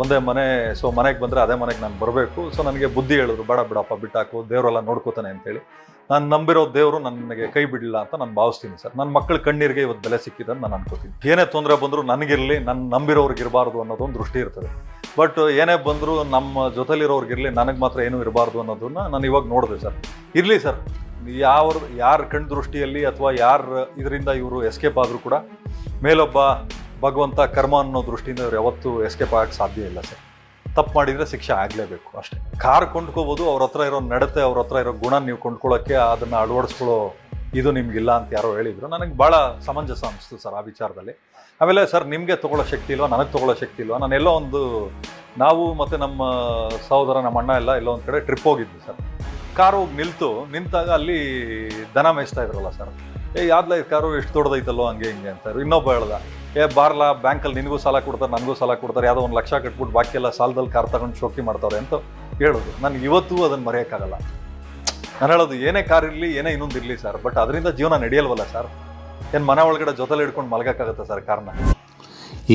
ಒಂದೇ ಮನೆ. ಸೊ ಮನೆಗೆ ಬಂದರೆ ಅದೇ ಮನೆಗೆ ನಾನು ಬರಬೇಕು. ಸೊ ನನಗೆ ಬುದ್ಧಿ ಹೇಳಿದ್ರು, ಬಿಡಪ್ಪ ಬಿಟ್ಟಾಕು, ದೇವರೆಲ್ಲ ನೋಡ್ಕೋತಾನೆ ಅಂತೇಳಿ. ನಾನು ನಂಬಿರೋ ದೇವರು ನನಗೆ ಕೈ ಬಿಡಲಿಲ್ಲ ಅಂತ ನಾನು ಭಾವಿಸ್ತೀನಿ ಸರ್. ನನ್ನ ಮಕ್ಕಳ ಕಣ್ಣೀರಿಗೆ ಇವತ್ತು ಬೆಲೆ ಸಿಕ್ಕಿದೆ ಅಂತ ನಾನು ಅನ್ಕೋತೀನಿ. ಏನೇ ತೊಂದರೆ ಬಂದರೂ ನನಗಿರಲಿ, ನನ್ನ ನಂಬಿರೋರ್ಗೆ ಇರಬಾರ್ದು ಅನ್ನೋದೊಂದು ದೃಷ್ಟಿ ಇರ್ತದೆ. ಬಟ್ ಏನೇ ಬಂದರೂ ನಮ್ಮ ಜೊತೆಲಿರೋರ್ಗಿರಲಿ, ನನಗೆ ಮಾತ್ರ ಏನೂ ಇರಬಾರ್ದು ಅನ್ನೋದನ್ನ ನಾನು ಇವಾಗ ನೋಡಿದೆ ಸರ್. ಇರಲಿ ಸರ್, ಯಾರ ಕಣ್ಣು ದೃಷ್ಟಿಯಲ್ಲಿ ಅಥವಾ ಯಾರು ಇದರಿಂದ ಇವರು ಎಸ್ಕೇಪ್ ಆದರೂ ಕೂಡ ಮೇಲೊಬ್ಬ ಭಗವಂತ ಕರ್ಮ ಅನ್ನೋ ದೃಷ್ಟಿಯಿಂದ ಇವ್ರು ಯಾವತ್ತೂ ಎಸ್ಕೇಪ್ ಆಗಕ್ಕೆ ಸಾಧ್ಯ ಇಲ್ಲ ಸರ್. ತಪ್ಪು ಮಾಡಿದರೆ ಶಿಕ್ಷೆ ಆಗಲೇಬೇಕು ಅಷ್ಟೇ. ಕಾರ್ ಕೊಂಡ್ಕೋಬೋದು, ಅವ್ರ ಹತ್ರ ಇರೋ ನಡತೆ, ಅವ್ರ ಹತ್ರ ಇರೋ ಗುಣ ನೀವು ಕೊಂಡ್ಕೊಳ್ಳೋಕ್ಕೆ ಅದನ್ನು ಅಳವಡಿಸ್ಕೊಳ್ಳೋ ಇದು ನಿಮಗಿಲ್ಲ ಅಂತ ಯಾರೋ ಹೇಳಿದರು. ನನಗೆ ಭಾಳ ಸಮಂಜಸ ಅನಿಸ್ತು ಸರ್ ಆ ವಿಚಾರದಲ್ಲಿ. ಆಮೇಲೆ ಸರ್, ನಿಮಗೆ ತೊಗೊಳ್ಳೋ ಶಕ್ತಿ ಇಲ್ವಾ, ನನಗೆ ತೊಗೊಳ್ಳೋ ಶಕ್ತಿ ಇಲ್ವಾ? ನಾನೆಲ್ಲೋ ನಾವು ಮತ್ತು ನಮ್ಮ ಸಹೋದರ, ನಮ್ಮ ಅಣ್ಣ ಎಲ್ಲೋ ಒಂದು ಕಡೆ ಟ್ರಿಪ್ ಹೋಗಿದ್ವಿ ಸರ್. ಕಾರು ಹೋಗಿ ನಿಂತಾಗ ಅಲ್ಲಿ ದನ ಮೇಯಿಸ್ತಾ ಇದ್ರಲ್ಲ ಸರ್. ಯಾವ್ದಲ್ಲ ಕಾರು ಎಷ್ಟು ದೊಡ್ಡದೈತಲ್ಲೋ ಹಂಗೆ ಹಿಂಗೆ ಅಂತಾರೆ. ಇನ್ನೊಬ್ಬ ಹೇಳ್ದ, ಬಾರ್ಲಾ ಬ್ಯಾಂಕಲ್ಲಿ ನಿನಗೂ ಸಾಲ ಕೊಡ್ತಾರೆ, ನನಗೂ ಸಾಲ ಕೊಡ್ತಾರೆ, ಯಾವುದೋ 1 ಲಕ್ಷ ಕಟ್ಬಿಟ್ಟು ಬಾಕಿ ಎಲ್ಲ ಸಾಲದಲ್ಲಿ ಕಾರ್ ತಗೊಂಡು ಶೋಕಿ ಮಾಡ್ತಾರೆ ಅಂತ ಹೇಳೋದು. ನನಗೆ ಇವತ್ತೂ ಅದನ್ನು ಮರೆಯೋಕ್ಕಾಗಲ್ಲ. ನಾನು ಹೇಳೋದು, ಏನೇ ಕಾರ್ ಇರಲಿ, ಏನೇ ಇನ್ನೊಂದು ಇರಲಿ ಸರ್, ಬಟ್ ಅದರಿಂದ ಜೀವನ ನಡೆಯಲ್ವಲ್ಲ ಸರ್. ಏನು ಮನೆ ಒಳಗಡೆ ಜೊತೆಲಿ ಹಿಡ್ಕೊಂಡು ಮಲಗೋಕ್ಕಾಗತ್ತೆ ಸರ್ ಕಾರ್ನ?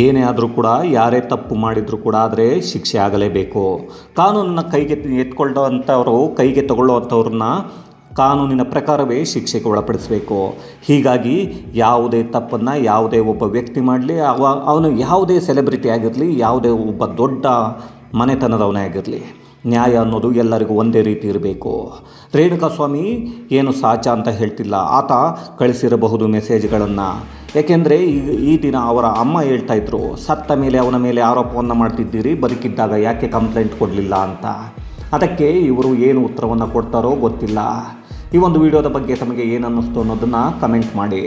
ಏನೇ ಆದರೂ ಕೂಡ, ಯಾರೇ ತಪ್ಪು ಮಾಡಿದರೂ ಕೂಡ ಆದರೆ ಶಿಕ್ಷೆ ಆಗಲೇಬೇಕು. ಕಾನೂನನ್ನು ಕೈಗೆ ಎತ್ಕೊಳ್ಳೋವಂಥವರು, ಕೈಗೆ ತಗೊಳ್ಳೋವಂಥವ್ರನ್ನ ಕಾನೂನಿನ ಪ್ರಕಾರವೇ ಶಿಕ್ಷೆಗೆ ಒಳಪಡಿಸಬೇಕು. ಹೀಗಾಗಿ ಯಾವುದೇ ತಪ್ಪನ್ನು ಯಾವುದೇ ಒಬ್ಬ ವ್ಯಕ್ತಿ ಮಾಡಲಿ, ಅವನು ಯಾವುದೇ ಸೆಲೆಬ್ರಿಟಿ ಆಗಿರಲಿ, ಯಾವುದೇ ಒಬ್ಬ ದೊಡ್ಡ ಮನೆತನದವನೇ ಆಗಿರಲಿ, ನ್ಯಾಯ ಅನ್ನೋದು ಎಲ್ಲರಿಗೂ ಒಂದೇ ರೀತಿ ಇರಬೇಕು. ರೇಣುಕಾಸ್ವಾಮಿ ಏನು ಸಾಚಾ ಅಂತ ಹೇಳ್ತಿಲ್ಲ, ಆತ ಕಳಿಸಿರಬಹುದು ಮೆಸೇಜ್ಗಳನ್ನು. ಏಕೆಂದರೆ ಈ ದಿನ ಅವರ ಅಮ್ಮ ಹೇಳ್ತಾಯಿದ್ರು, ಸತ್ತ ಮೇಲೆ ಅವನ ಮೇಲೆ ಆರೋಪವನ್ನು ಮಾಡ್ತಿದ್ದೀರಿ, ಬದುಕಿದ್ದಾಗ ಯಾಕೆ ಕಂಪ್ಲೇಂಟ್ ಕೊಡಲಿಲ್ಲ ಅಂತ. ಅದಕ್ಕೆ ಇವರು ಏನು ಉತ್ತರವನ್ನು ಕೊಡ್ತಾರೋ ಗೊತ್ತಿಲ್ಲ. ಈ ಒಂದು ವಿಡಿಯೋದ ಬಗ್ಗೆ ತಮಗೆ ಏನು ಅನ್ನಿಸ್ತು ಅನ್ನೋದನ್ನು ಕಮೆಂಟ್ ಮಾಡಿ.